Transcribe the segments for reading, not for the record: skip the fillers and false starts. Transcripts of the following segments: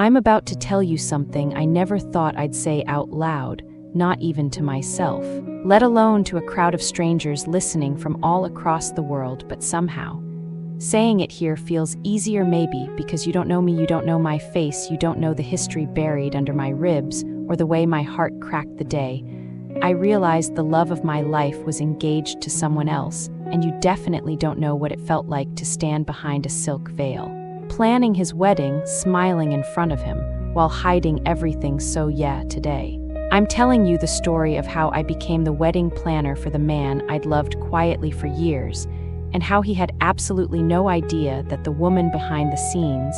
I'm about to tell you something I never thought I'd say out loud, not even to myself, let alone to a crowd of strangers listening from all across the world, but somehow, saying it here feels easier maybe because you don't know me, you don't know my face, you don't know the history buried under my ribs or the way my heart cracked the day. I realized the love of my life was engaged to someone else, and you definitely don't know what it felt like to stand behind a silk veil, planning his wedding, smiling in front of him, while hiding everything. So yeah, today, I'm telling you the story of how I became the wedding planner for the man I'd loved quietly for years, and how he had absolutely no idea that the woman behind the scenes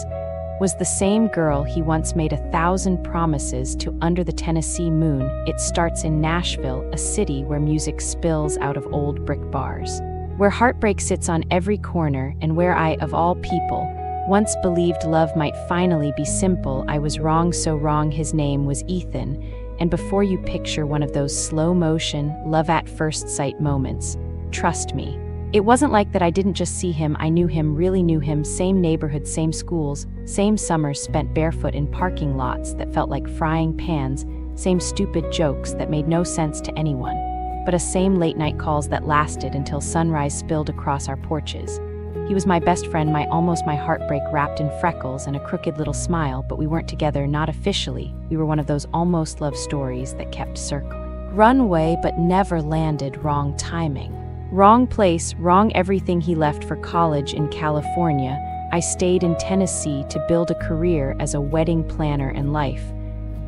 was the same girl he once made 1,000 promises to under the Tennessee moon. It starts in Nashville, a city where music spills out of old brick bars, where heartbreak sits on every corner, and where I, of all people, once believed love might finally be simple. I was wrong, so wrong. His name was Ethan, and before you picture one of those slow-motion, love-at-first-sight moments, trust me, it wasn't like that. I didn't just see him, I knew him, really knew him. Same neighborhood, same schools, same summers spent barefoot in parking lots that felt like frying pans, same stupid jokes that made no sense to anyone, but a same late-night calls that lasted until sunrise spilled across our porches. He was my best friend, my heartbreak wrapped in freckles and a crooked little smile, but we weren't together, not officially. We were one of those almost love stories that kept circling. Runway, but never landed. Wrong timing. Wrong place, wrong everything. He left for college in California. I stayed in Tennessee to build a career as a wedding planner, and life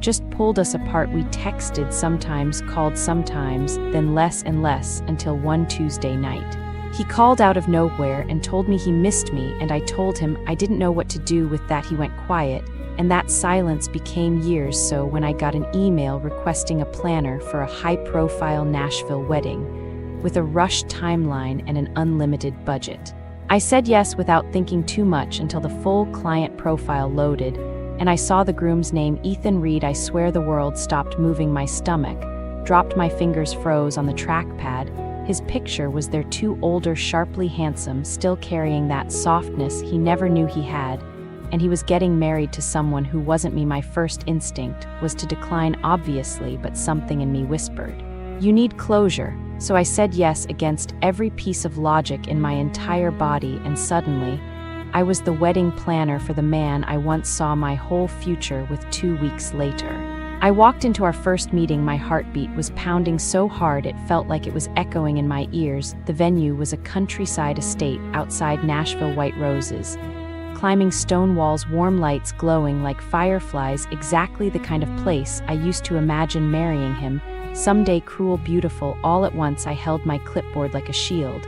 just pulled us apart. We texted sometimes, called sometimes, then less and less, until one Tuesday night, he called out of nowhere and told me he missed me, and I told him I didn't know what to do with that. He went quiet, and that silence became years. So when I got an email requesting a planner for a high-profile Nashville wedding, with a rushed timeline and an unlimited budget, I said yes without thinking too much until the full client profile loaded, and I saw the groom's name, Ethan Reed. I swear the world stopped moving. My stomach dropped, my fingers froze on the trackpad. His picture was there, too older, sharply handsome, still carrying that softness he never knew he had, and he was getting married to someone who wasn't me. My first instinct was to decline, obviously, but something in me whispered, "You need closure." So I said yes against every piece of logic in my entire body, and suddenly, I was the wedding planner for the man I once saw my whole future with. 2 weeks later, I walked into our first meeting. My heartbeat was pounding so hard it felt like it was echoing in my ears. The venue was a countryside estate outside Nashville. White roses, climbing stone walls, warm lights glowing like fireflies, exactly the kind of place I used to imagine marrying him someday. Cruel, beautiful. All at once I held my clipboard like a shield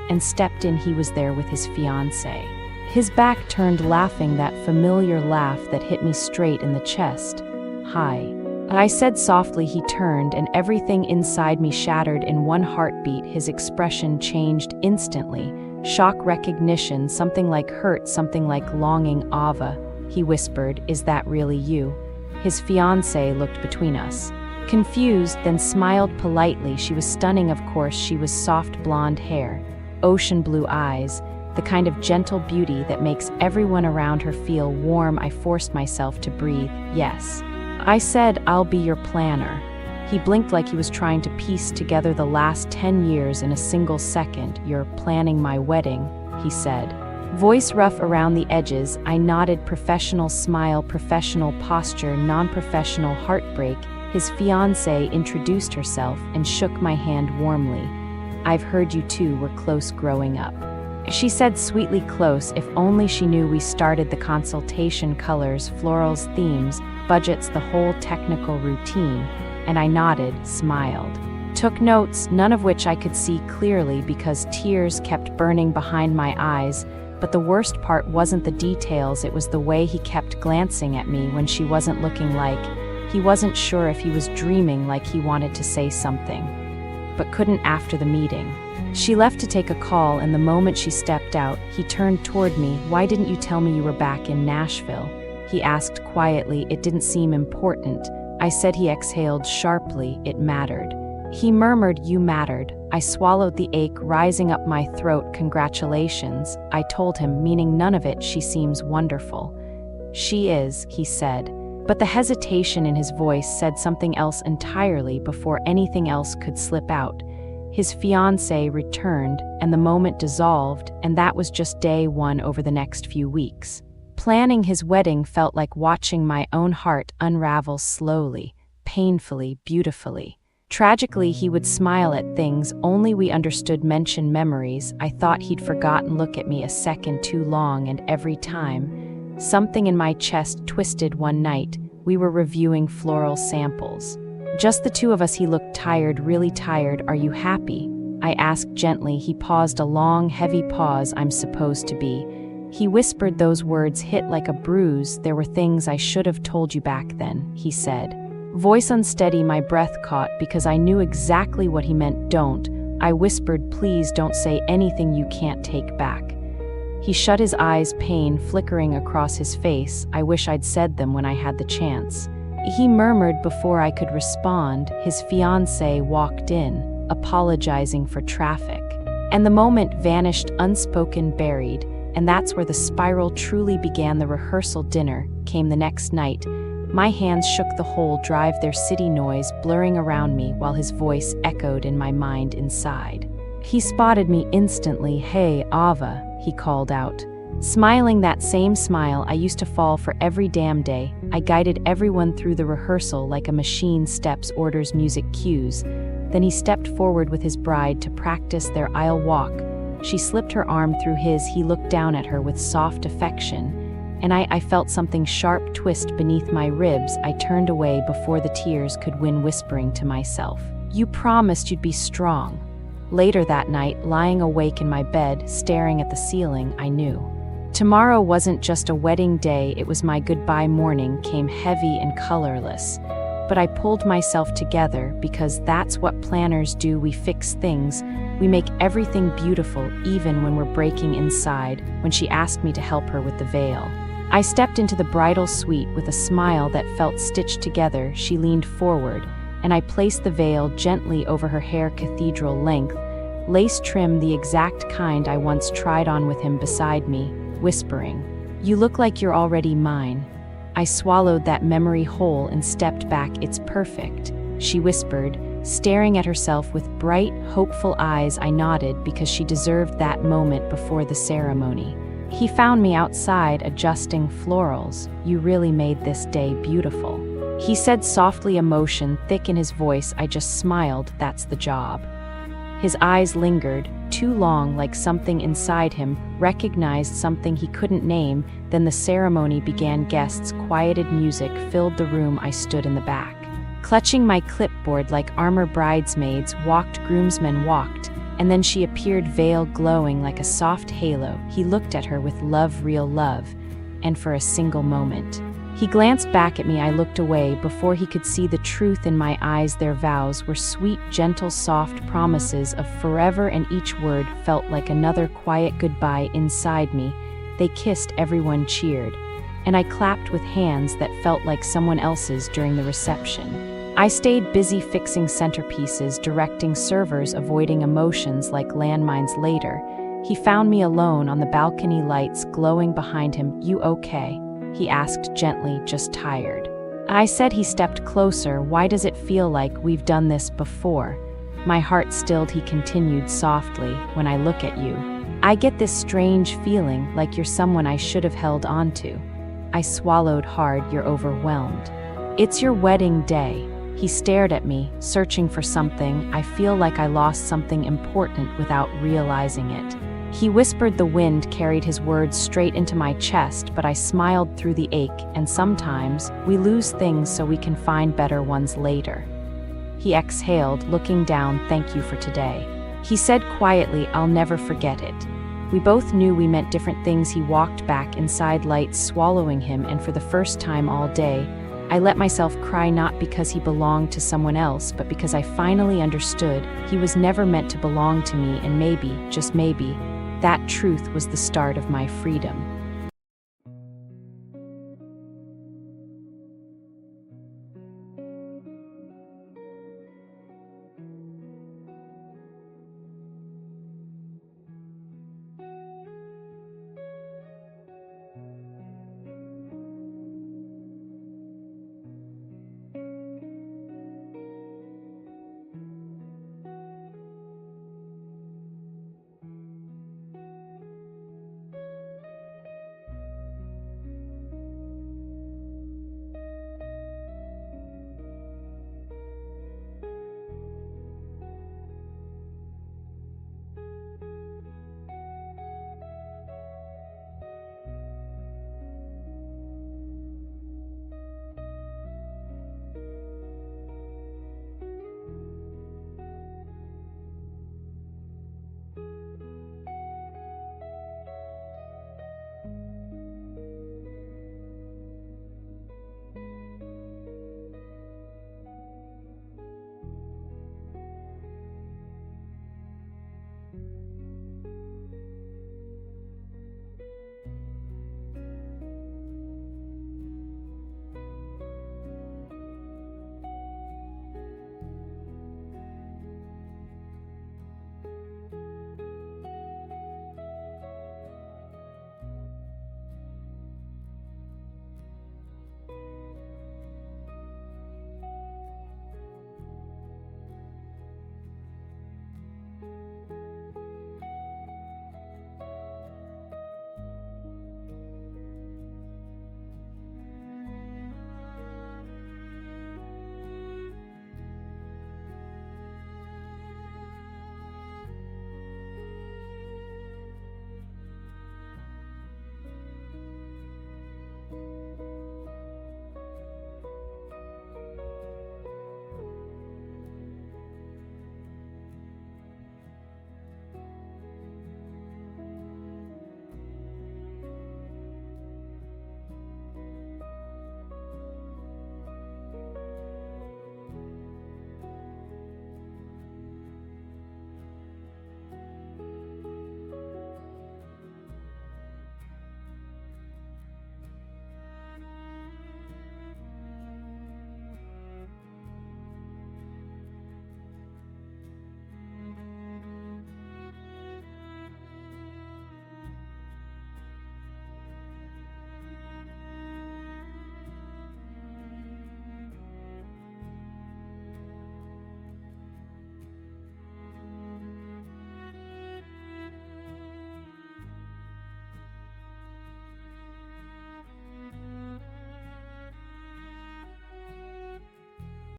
and stepped in. He was there with his fiancée. His back turned, laughing, that familiar laugh that hit me straight in the chest. "Hi," I said softly. He turned, and everything inside me shattered in one heartbeat. His expression changed instantly. Shock, recognition, something like hurt, something like longing. "Ava," he whispered, "is that really you?" His fiancée looked between us, confused, then smiled politely. She was stunning, of course. She was soft blonde hair, ocean blue eyes, the kind of gentle beauty that makes everyone around her feel warm. I forced myself to breathe. "Yes," I said, "I'll be your planner." He blinked like he was trying to piece together the last 10 years in a single second. "You're planning my wedding," he said, voice rough around the edges. I nodded. Professional smile, professional posture, non-professional heartbreak. His fiancée introduced herself and shook my hand warmly. "I've heard you two were close growing up," she said sweetly. Close, if only she knew. We started the consultation, colors, florals, themes, budgets, the whole technical routine, and I nodded, smiled, took notes, none of which I could see clearly because tears kept burning behind my eyes. But the worst part wasn't the details, it was the way he kept glancing at me when she wasn't looking, like he wasn't sure if he was dreaming, like he wanted to say something, but couldn't. After the meeting, she left to take a call, and the moment she stepped out, he turned toward me. "Why didn't you tell me you were back in Nashville?" he asked quietly. "It didn't seem important," I said. He exhaled sharply. "It mattered." He murmured, "You mattered." I swallowed, the ache rising up my throat. "Congratulations," I told him, meaning none of it. "She seems wonderful." "She is," he said. But the hesitation in his voice said something else entirely before anything else could slip out. His fiancée returned, and the moment dissolved, and that was just day one over the next few weeks. Planning his wedding felt like watching my own heart unravel slowly, painfully, beautifully. Tragically, he would smile at things only we understood, mention memories I thought he'd forgotten, look at me a second too long, and every time, something in my chest twisted. One night, we were reviewing floral samples. Just the two of us. He looked tired, really tired. "Are you happy?" I asked gently. He paused, a long, heavy pause. "I'm supposed to be." He whispered. Those words hit like a bruise. "There were things I should have told you back then," he said. Voice unsteady, my breath caught because I knew exactly what he meant. "Don't," I whispered. "Please don't say anything you can't take back." He shut his eyes, pain flickering across his face. "I wish I'd said them when I had the chance," he murmured. Before I could respond, his fiancée walked in, apologizing for traffic. And the moment vanished, unspoken, buried, and that's where the spiral truly began. The rehearsal dinner came the next night. My hands shook, the whole drive, their city noise blurring around me while his voice echoed in my mind inside. He spotted me instantly. "Hey, Ava," he called out. Smiling, that same smile I used to fall for every damn day, I guided everyone through the rehearsal like a machine steps orders music cues. Then he stepped forward with his bride to practice their aisle walk. She slipped her arm through his. He looked down at her with soft affection, and I felt something sharp twist beneath my ribs. I turned away before the tears could win, whispering to myself, "You promised you'd be strong." Later that night, lying awake in my bed, staring at the ceiling, I knew. Tomorrow wasn't just a wedding day, it was my goodbye. Morning came heavy and colorless. But I pulled myself together because that's what planners do. We fix things. We make everything beautiful, even when we're breaking inside. When she asked me to help her with the veil, I stepped into the bridal suite with a smile that felt stitched together. She leaned forward, and I placed the veil gently over her hair, cathedral length, lace trim, the exact kind I once tried on with him beside me, whispering, "You look like you're already mine." I swallowed that memory whole and stepped back. "It's perfect," she whispered, staring at herself with bright, hopeful eyes. I nodded because she deserved that moment before the ceremony. He found me outside adjusting florals. "You really made this day beautiful," he said softly, emotion thick in his voice. I just smiled. "That's the job." His eyes lingered, too long, like something inside him recognized something he couldn't name. Then the ceremony began. Guests quieted, music filled the room. I stood in the back, clutching my clipboard like armor. Bridesmaids walked, groomsmen walked, and then she appeared, veil glowing like a soft halo. He looked at her with love, real love, and for a single moment, he glanced back at me. I looked away before he could see the truth in my eyes. Their vows were sweet, gentle, soft promises of forever, and each word felt like another quiet goodbye inside me. They kissed, everyone cheered, and I clapped with hands that felt like someone else's during the reception. I stayed busy fixing centerpieces, directing servers, avoiding emotions like landmines. Later, he found me alone on the balcony, lights glowing behind him. "You okay?" he asked gently. "Just tired," I said. He stepped closer. "Why does it feel like we've done this before?" My heart stilled. He continued softly, "When I look at you, I get this strange feeling like you're someone I should have held on to." I swallowed hard. "You're overwhelmed. It's your wedding day." He stared at me, searching for something. "I feel like I lost something important without realizing it," he whispered. The wind carried his words straight into my chest, but I smiled through the ache. "And sometimes we lose things so we can find better ones later." He exhaled, looking down. "Thank you for today," he said quietly. "I'll never forget it." We both knew we meant different things. He walked back inside, lights swallowing him, and for the first time all day, I let myself cry, not because he belonged to someone else, but because I finally understood he was never meant to belong to me, and maybe, just maybe, that truth was the start of my freedom.